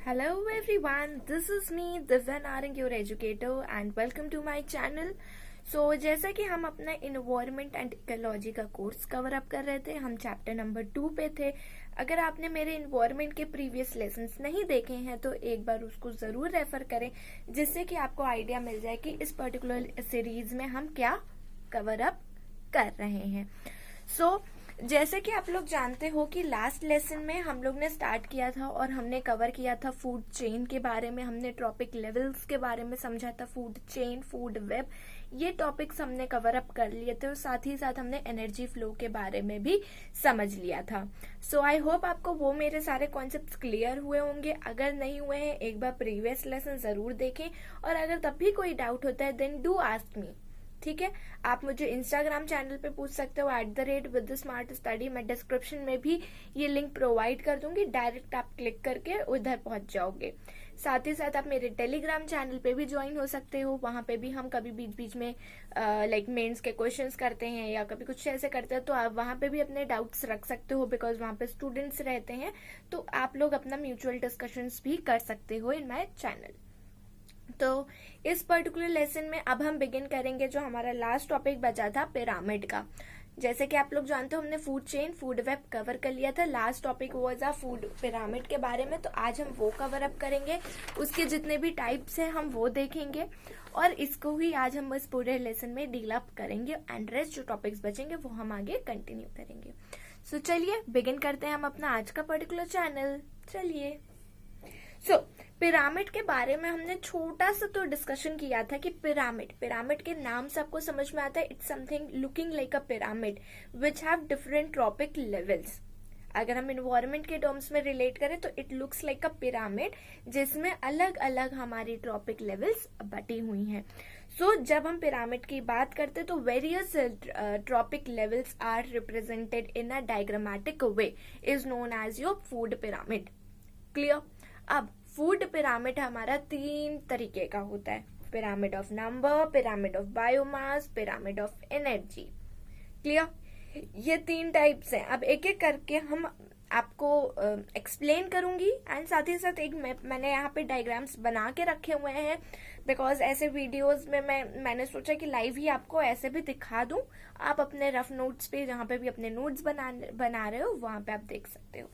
Hello everyone, this is me Divya Narang, your educator and welcome to my channel. जैसा कि हम अपना environment and ecology का course cover up कर रहे थे, हम चैप्टर नंबर 2 पे थे। अगर आपने मेरे इन्वायरमेंट के प्रीवियस लेसन्स नहीं देखे हैं तो एक बार उसको जरूर रेफर करें, जिससे कि आपको आइडिया मिल जाए कि इस पर्टिकुलर सीरीज में हम क्या कवर अप कर रहे हैं। जैसे कि आप लोग जानते हो कि लास्ट लेसन में हम लोग ने स्टार्ट किया था और हमने कवर किया था फूड चेन के बारे में, हमने ट्रॉपिक लेवल्स के बारे में समझा था, फूड चेन, फूड वेब, ये टॉपिक्स हमने कवर अप कर लिए थे और साथ ही साथ हमने एनर्जी फ्लो के बारे में भी समझ लिया था। आई होप आपको वो मेरे सारे कॉन्सेप्ट्स क्लियर हुए होंगे। अगर नहीं हुए हैं एक बार प्रीवियस लेसन जरूर देखें, और अगर तब भी कोई डाउट होता है देन डू आस्क मी। ठीक है, आप मुझे इंस्टाग्राम चैनल पे पूछ सकते हो @WithTheSmartStudy। मैं डिस्क्रिप्शन में भी ये लिंक प्रोवाइड कर दूंगी, डायरेक्ट आप क्लिक करके उधर पहुंच जाओगे। साथ ही साथ आप मेरे टेलीग्राम चैनल पे भी ज्वाइन हो सकते हो, वहां पे भी हम कभी बीच बीच में लाइक मेंस के क्वेश्चंस करते हैं या कभी कुछ ऐसे करते हैं, तो आप वहां पे भी अपने डाउट्स रख सकते हो, बिकॉज वहां पे स्टूडेंट्स रहते हैं, तो आप लोग अपना म्यूचुअल डिस्कशंस भी कर सकते हो इन माई चैनल। तो इस पर्टिकुलर लेसन में अब हम बिगिन करेंगे जो हमारा लास्ट टॉपिक बचा था पिरामिड का। जैसे कि आप लोग जानते हो हमने food chain, food web cover कर लिया था। लास्ट टॉपिक वो था फूड पिरामिड के बारे में, तो आज हम वो कवर अप करेंगे। उसके जितने भी टाइप्स हैं हम वो देखेंगे और इसको ही आज हम इस पूरे लेसन में डील अप करेंगे एंड रेस्ट जो टॉपिक्स बचेंगे वो हम आगे कंटिन्यू करेंगे। चलिए बिगिन करते हैं हम अपना आज का पर्टिकुलर चैनल। चलिए पिरामिड के बारे में हमने छोटा सा तो डिस्कशन किया था कि पिरामिड के नाम से आपको समझ में आता है it's something looking like a pyramid which have different trophic levels. अगर हम इन्वायरमेंट के टर्म्स में रिलेट करें तो it looks like a pyramid जिसमें अलग अलग हमारी ट्रॉपिक लेवल्स बटी हुई हैं। जब हम पिरामिड की बात करते हैं तो various trophic levels are represented in a diagrammatic way is known as your food pyramid. Clear? अब फूड पिरामिड हमारा 3 तरीके का होता है, pyramid of number, pyramid of biomass, pyramid of energy. Clear? ये 3 टाइप्स हैं। अब एक एक करके हम आपको एक्सप्लेन करूंगी एंड साथ ही साथ एक मैंने यहाँ पे डायग्राम्स बना के रखे हुए हैं, बिकॉज ऐसे वीडियोस में मैंने सोचा कि लाइव ही आपको ऐसे भी दिखा दूं, आप अपने रफ नोट्स पे जहाँ पे भी अपने नोट्स बना रहे हो वहां पे आप देख सकते हो।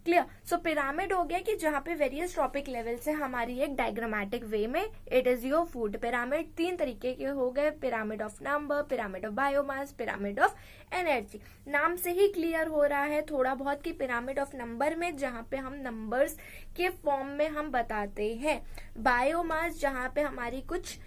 क्लियर? पिरामिड हो गया कि जहाँ पे वेरियस ट्रॉपिक लेवल से हमारी एक डायग्रामेटिक वे में it is your food pyramid. 3 तरीके के हो गए, pyramid of number, pyramid of biomass, pyramid of energy. नाम से ही क्लियर हो रहा है थोड़ा बहुत कि पिरामिड ऑफ नंबर में जहाँ पे हम नंबर्स के फॉर्म में हम बताते हैं, बायोमास जहाँ पे हमारी कुछ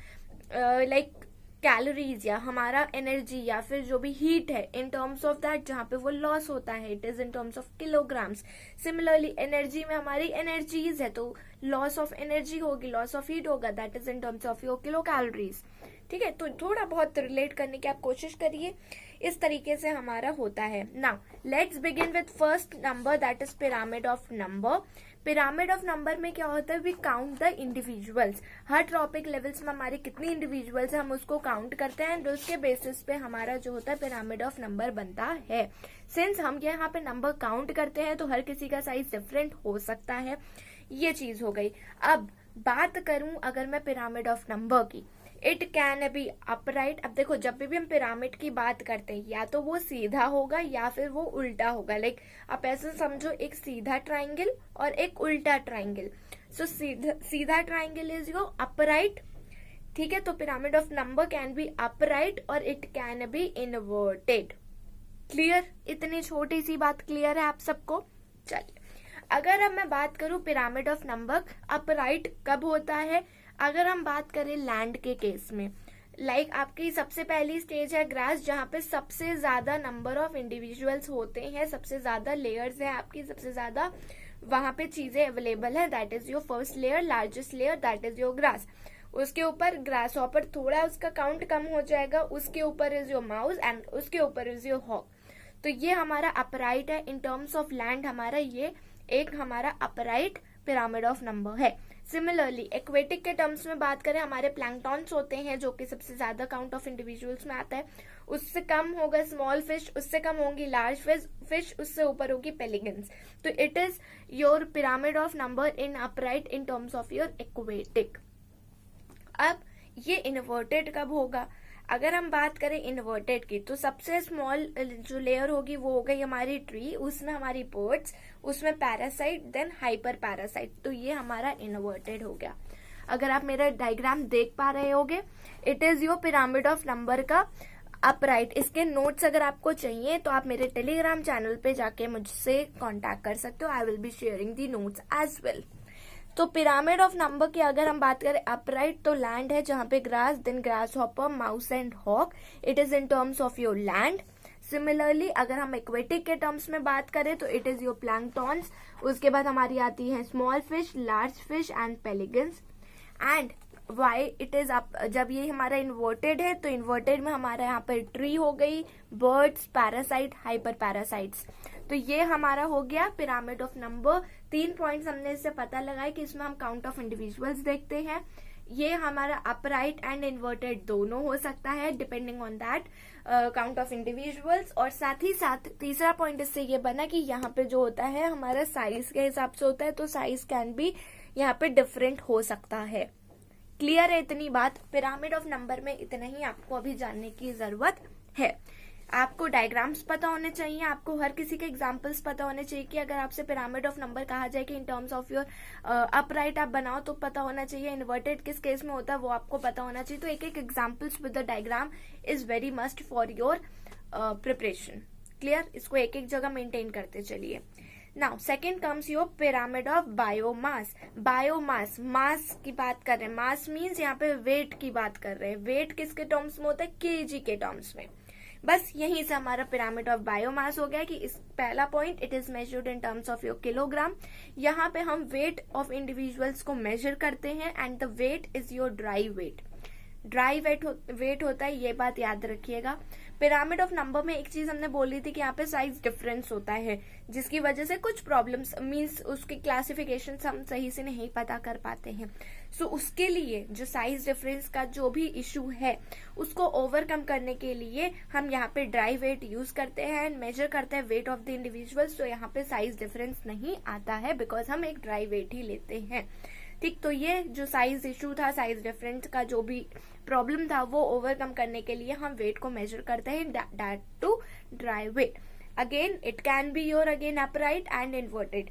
लाइक कैलोरीज या हमारा एनर्जी या फिर जो भी हीट है इन टर्म्स ऑफ दैट जहाँ पे वो लॉस होता है it is in terms of kilograms. Similarly energy में हमारी एनर्जीज है तो लॉस ऑफ एनर्जी होगी, लॉस ऑफ हीट होगा, that is in terms of your kilo calories. ठीक है, तो थोड़ा बहुत रिलेट करने की आप कोशिश करिए, इस तरीके से हमारा होता है। Now let's begin with first number that is pyramid of number. Pyramid of number में क्या होता है, वी काउंट द इंडिविजुअल्स। हर ट्रॉपिक लेवल्स में हमारे कितनी इंडिविजुअल्स है हम उसको काउंट करते हैं एंड उसके बेसिस पे हमारा जो होता है पिरामिड ऑफ नंबर बनता है। सिंस हम यहाँ पे नंबर काउंट करते हैं तो हर किसी का साइज डिफरेंट हो सकता है, ये चीज हो गई। अब बात करूं अगर मैं पिरामिड ऑफ नंबर की, इट कैन बी अपराइट। अब देखो जब भी हम पिरामिड की बात करते हैं या तो वो सीधा होगा या फिर वो उल्टा होगा। लाइक आप ऐसे समझो एक सीधा ट्राइंगल और एक उल्टा ट्राइंगल। सीधा ट्राइंगल इज योर अपराइट। ठीक है, तो pyramid of number can be upright और it can be inverted. Clear? इतनी छोटी सी बात क्लियर है आप सबको? चलिए अगर अब मैं बात करूं पिरामिड ऑफ नंबर अपराइट कब होता है, अगर हम बात करें लैंड के केस में, लाइक आपकी सबसे पहली स्टेज है ग्रास जहाँ पे सबसे ज्यादा नंबर ऑफ इंडिविजुअल्स होते हैं, सबसे ज्यादा लेयर्स है आपकी, सबसे ज्यादा वहां पे चीजें अवेलेबल है, that is your first layer, largest layer, that is your grass. उसके ऊपर ग्रास हॉपर, थोड़ा उसका काउंट कम हो जाएगा, उसके ऊपर इज योर माउस एंड उसके ऊपर इज योर हॉक। तो ये हमारा अपराइट है इन टर्म्स ऑफ लैंड, हमारा ये एक हमारा अपराइट पिरामिड ऑफ नंबर है। सिमिलरली एक्वेटिक के टर्म्स में बात करें, हमारे प्लैंक्टॉन्स होते हैं जो कि सबसे ज्यादा काउंट ऑफ इंडिविजुअल्स में आता है, उससे कम होगा स्मॉल फिश, उससे कम होगी लार्ज फिश, उससे ऊपर होगी पेलिगन्स। तो it is your pyramid of number in upright in terms of your aquatic. अब ये इन्वर्टेड कब होगा? अगर हम बात करें इन्वर्टेड की, तो सबसे स्मॉल जो लेयर होगी वो हो गई हमारी ट्री, उसमें हमारी बर्ड्स, उसमें पैरासाइट, देन हाइपर पैरासाइट। तो ये हमारा इन्वर्टेड हो गया। अगर आप मेरा डायग्राम देख पा रहे होगे, it is your pyramid of number का अपराइट। इसके नोट्स अगर आपको चाहिए तो आप मेरे टेलीग्राम चैनल पे जाके मुझसे कांटेक्ट कर सकते हो। I will be sharing the notes as well. तो पिरामिड ऑफ नंबर की अगर हम बात करें अपराइट, तो लैंड है जहां पे grass, then grasshopper, mouse and hawk, it is in terms of your land. Similarly अगर हम एक्वेटिक के टर्म्स में बात करें तो इट इज योर प्लैंक्टॉन्स, उसके बाद हमारी आती है small fish, large fish and pelicans. And why it is जब ये हमारा इन्वर्टेड है, तो इन्वर्टेड में हमारा यहाँ पर ट्री हो गई, बर्ड्स, पैरासाइट, हाइपर पैरासाइट्स। तो ये हमारा हो गया पिरामिड ऑफ नंबर। 3 पॉइंट्स हमने इससे पता लगाए कि इसमें हम काउंट ऑफ इंडिविजुअल्स देखते हैं। ये हमारा अपराइट एंड इन्वर्टेड दोनों हो सकता है depending on that count of individuals. और साथ ही साथ तीसरा पॉइंट इससे ये बना कि यहाँ पे जो होता है हमारा साइज के हिसाब से होता है, तो साइज कैन बी यहाँ पे डिफरेंट हो सकता है। क्लियर है इतनी बात? पिरामिड ऑफ नंबर में इतना ही आपको अभी जानने की जरूरत है। आपको डायग्राम्स पता होने चाहिए, आपको हर किसी के एग्जांपल्स पता होने चाहिए कि अगर आपसे पिरामिड ऑफ नंबर कहा जाए कि इन टर्म्स ऑफ योर अपराइट आप बनाओ तो पता होना चाहिए, इन्वर्टेड किस केस में होता है वो आपको पता होना चाहिए। तो एक एक examples with the diagram is very must for your preparation. Clear? इसको एक एक जगह मेंटेन करते चलिए। Now second comes your pyramid of biomass. Biomass, mass की बात कर रहे हैं। मास मीन्स यहाँ पे वेट की बात कर रहे हैं। वेट किसके टर्म्स में होता है? केजी के टर्म्स में। बस यहीं से हमारा पिरामिड ऑफ बायोमास हो गया कि इस पहला point it is measured in terms of your kilogram. यहाँ पे हम वेट ऑफ इंडिविजुअल्स को मेजर करते हैं and the weight is your dry weight. Dry weight होता है, ये बात याद रखिएगा। पिरामिड ऑफ नंबर में एक चीज हमने बोली थी कि यहाँ पे साइज डिफरेंस होता है, जिसकी वजह से कुछ प्रॉब्लम्स मींस उसके क्लासिफिकेशन हम सही से नहीं पता कर पाते हैं। सो उसके लिए जो साइज डिफरेंस का जो भी इशू है उसको ओवरकम करने के लिए हम यहाँ पे ड्राई वेट यूज करते हैं एंड मेजर करते हैं वेट ऑफ द इंडिविजुअल्स। तो यहाँ पे साइज डिफरेंस नहीं आता है बिकॉज हम एक ड्राई वेट ही लेते हैं। ठीक, तो ये जो साइज इशू था, साइज डिफरेंस का जो भी प्रॉब्लम था, वो ओवरकम करने के लिए हम वेट को मेजर करते हैं that too dry weight. Again it can be your again upright and inverted.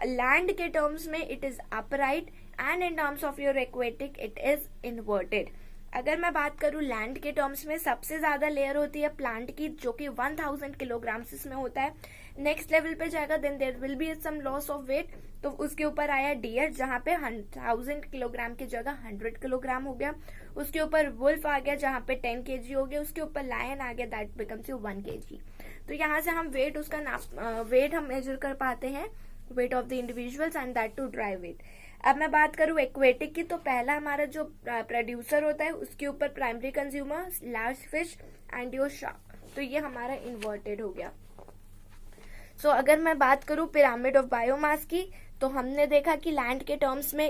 Land के टर्म्स में it is upright and in terms of your aquatic it is inverted. अगर मैं बात करूं लैंड के टर्म्स में, सबसे ज्यादा लेयर होती है प्लांट की जो कि 1000 किलोग्राम इसमें होता है। नेक्स्ट लेवल पे जाएगा then there will be some loss of weight, तो उसके ऊपर आया डियर जहां पे 1000 किलोग्राम की जगह 100 किलोग्राम हो गया। उसके ऊपर वुल्फ आ गया जहां पे 10 kg हो गया। उसके ऊपर लायन आ गया दैट बिकम्स यू 1 kg। तो यहाँ से हम वेट उसका वेट हम मेजर कर पाते हैं, weight of the individuals and that too dry weight. अब मैं बात करूं एक्वेटिक की, तो पहला हमारा जो प्रोड्यूसर होता है उसके ऊपर primary consumer, large fish and your shark. तो ये हमारा इन्वर्टेड हो गया। सो अगर मैं बात करूं पिरामिड ऑफ बायोमास की, तो हमने देखा कि लैंड के टर्म्स में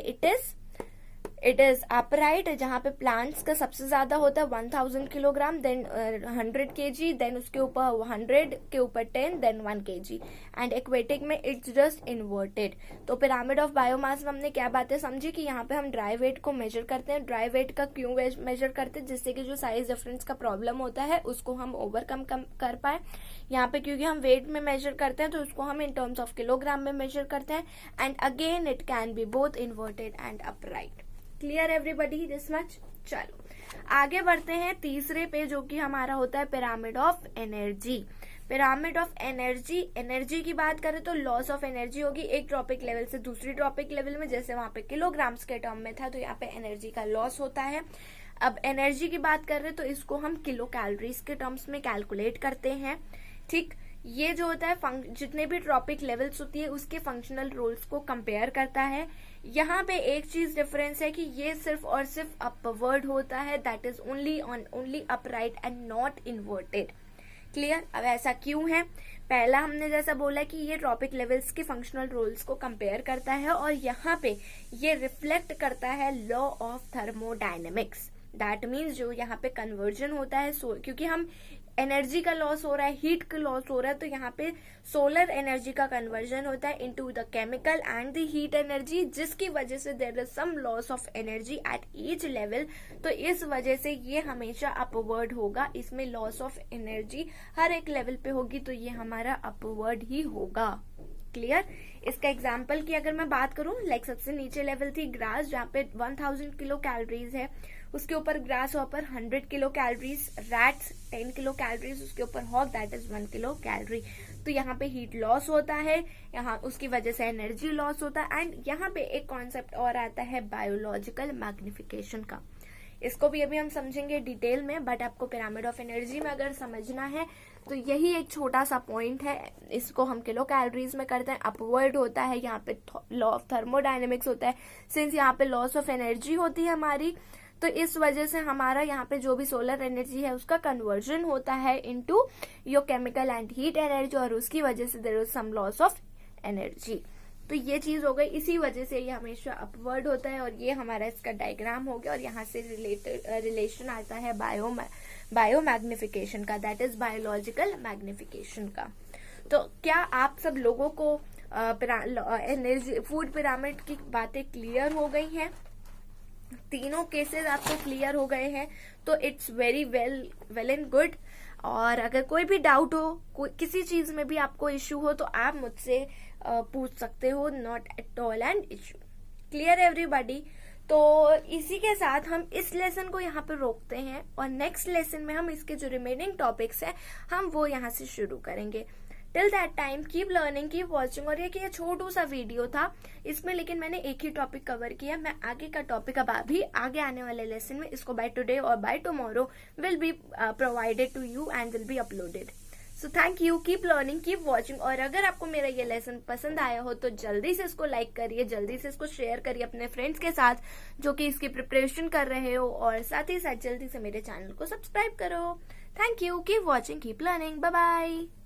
इट इज अपराइट, जहां पे प्लांट्स का सबसे ज्यादा होता है 1000 किलोग्राम, देन 100 kg, देन उसके ऊपर 100 के ऊपर 10, देन 1 kg। एंड एक्वेटिक में इट्स जस्ट इन्वर्टेड। तो पिरामिड ऑफ बायोमास में हमने क्या बातें समझी कि यहाँ पे हम ड्राई वेट को मेजर करते हैं। ड्राई वेट का क्यों मेजर करते हैं? जिससे कि जो साइज डिफरेंस का प्रॉब्लम होता है उसको हम ओवरकम कर पाए। यहाँ पे क्योंकि हम वेट में मेजर करते हैं तो उसको हम इन टर्म्स ऑफ किलोग्राम में मेजर करते हैं। And again it can B both inverted and upright. Clear everybody this much? चलो आगे बढ़ते हैं तीसरे पे, जो कि हमारा होता है pyramid of energy. Pyramid of energy की बात करें तो लॉस ऑफ एनर्जी होगी एक ट्रॉपिक लेवल से दूसरी ट्रॉपिक लेवल में। जैसे वहां पे किलोग्राम्स के टर्म में था, तो यहाँ पे एनर्जी का लॉस होता है। अब एनर्जी की बात कर रहे हैं तो इसको हम किलो कैलोरीज के टर्म्स में कैलकुलेट करते हैं। ठीक, ये जो होता है जितने भी ट्रॉपिक लेवल्स होती है उसके फंक्शनल रोल्स को कंपेयर करता है। यहाँ पे एक चीज डिफरेंस है कि ये सिर्फ और सिर्फ अपवर्ड होता है, that is only upright and not inverted. Clear? अब ऐसा क्यों है? पहला हमने जैसा बोला कि ये ट्रॉपिक लेवल्स के फंक्शनल रोल्स को कंपेयर करता है और यहाँ पे ये रिफ्लेक्ट करता है law of thermodynamics. That means जो यहाँ पे कन्वर्जन होता है क्योंकि हम एनर्जी का लॉस हो रहा है, हीट का लॉस हो रहा है, तो यहाँ पे सोलर एनर्जी का कन्वर्जन होता है into the chemical and the heat energy, जिसकी वजह से there is some loss of energy at each level. तो इस वजह से ये हमेशा अपवर्ड होगा, इसमें लॉस ऑफ एनर्जी हर एक लेवल पे होगी, तो ये हमारा अपवर्ड ही होगा। क्लियर? इसका एग्जाम्पल की अगर मैं बात करूं, लाइक सबसे नीचे लेवल थी ग्रास, जहाँ पे 1000 किलो कैलोरीज है, उसके ऊपर grasshopper 100 kilo calories, rats 10 kilo calories, उसके ऊपर hawk that is 1 kilo calorie. तो यहाँ पे हीट लॉस होता है, यहाँ उसकी वजह से एनर्जी लॉस होता है। एंड यहाँ पे एक कॉन्सेप्ट और आता है बायोलॉजिकल मैग्निफिकेशन का, इसको भी अभी हम समझेंगे डिटेल में, बट आपको पिरामिड ऑफ एनर्जी में अगर समझना है तो यही एक छोटा सा पॉइंट है। इसको हम किलो कैलोरीज में करते हैं, अपवर्ड होता है, यहाँ पे लॉ ऑफ थर्मोडायनेमिक्स होता है। सिंस यहाँ पे लॉस ऑफ एनर्जी होती है हमारी, तो इस वजह से हमारा यहाँ पे जो भी सोलर एनर्जी है उसका कन्वर्जन होता है into your chemical and heat energy, और उसकी वजह से there is some loss of energy. तो ये चीज हो गई, इसी वजह से ये हमेशा अपवर्ड होता है, और ये हमारा इसका डायग्राम हो गया। और यहाँ से रिलेशन आता है बायो मैग्निफिकेशन का, दैट इज बायोलॉजिकल मैग्निफिकेशन का। तो क्या आप सब लोगों को एनर्जी फूड पिरामिड की बातें क्लियर हो गई हैं? तीनों केसेस आपको क्लियर हो गए हैं, तो it's very well and good. और अगर कोई भी डाउट हो, किसी चीज में भी आपको इश्यू हो, तो आप मुझसे पूछ सकते हो, not at all an issue. Clear everybody? तो इसी के साथ हम इस लेसन को यहाँ पे रोकते हैं, और नेक्स्ट लेसन में हम इसके जो रिमेनिंग टॉपिक्स हैं हम वो यहाँ से शुरू करेंगे। Till that time keep learning, keep watching. और ये छोटू सा वीडियो था इसमें, लेकिन मैंने एक ही टॉपिक कवर किया। मैं आगे का टॉपिक अब अभी आगे आने वाले लेसन में इसको बाय टुडे और by tomorrow will be provided to you and will be uploaded. So thank you, keep learning, keep watching. और अगर आपको मेरा ये लेसन पसंद आया हो तो जल्दी से इसको लाइक करिए, जल्दी से इसको शेयर करिए अपने फ्रेंड्स के साथ जो कि इसकी प्रिपरेशन कर रहे हो, और साथ ही साथ जल्दी से मेरे चैनल को सब्सक्राइब करो। Thank you, keep watching, keep learning, bye bye.